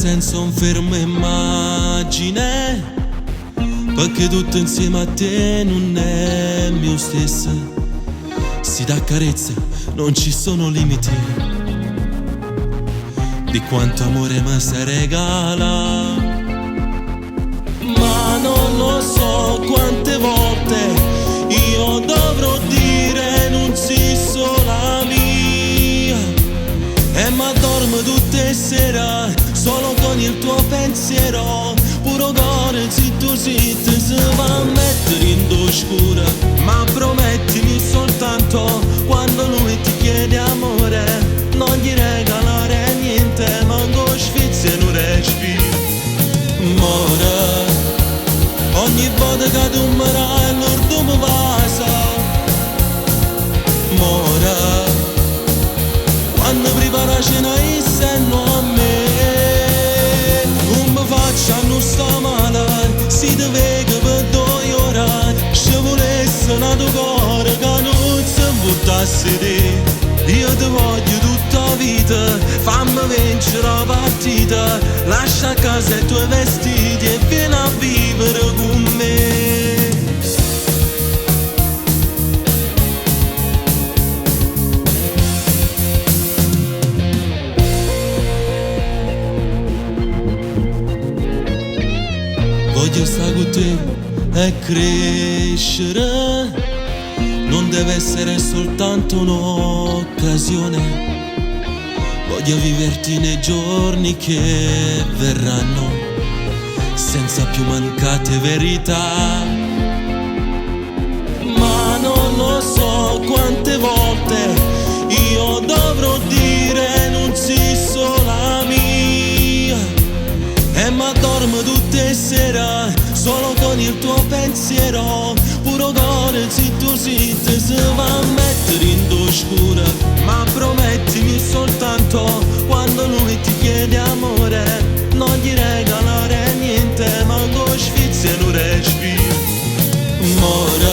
senza un fermo immagine, perché tutto insieme a te non è mio stesso. Si dà carezza, non ci sono limiti di quanto amore mi si regala. Ma non lo so quante volte io dovrò dire non si sola mia, e m'addormo tutte le sere solo con il tuo pensiero. Puro cuore zitto zitto si va a mettere in oscura, ma promettimi soltanto quando lui ti chiede amore non gli regalare niente, manco sfizia non respiri. More, ogni volta che tu mi rai l'ordo mi passa. More, quando prepara la cena e senno a me, non mi faccia non sta male, si deve che per 2 ore se volesse una tua cuore che non si buttasse te. Io ti voglio tutta la vita, fammi vincere la partita, lascia a casa i tuoi vestiti e vieni a vivere con me. Voglio stare con te e crescere, non deve essere soltanto un'occasione. Voglio viverti nei giorni che verranno, senza più mancate verità. Ma non lo so quante volte io dovrò dire non si sola mia, e m'addormo tutte le sere solo con il tuo pensiero. Puro cuore zitto zitto si va a mettere in oscura, ma promettimi soltanto quando lui ti chiede amore non gli regalare niente, manco sfizia non respiri. More,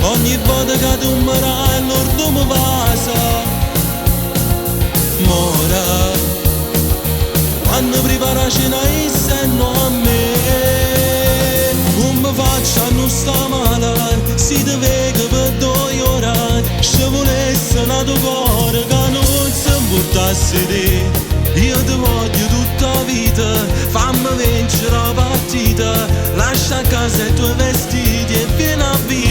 ogni volta che tu mi rai l'ordo mi passa. More, quando prepara la cena e senno a me, non mi faccia non sta male, si deve che per 2 ore se volesse una tua cuore che non si buttasse te. Io ti voglio tutta la vita, fammi vincere la partita, lascia a casa i tuoi vestiti e vieni a vivere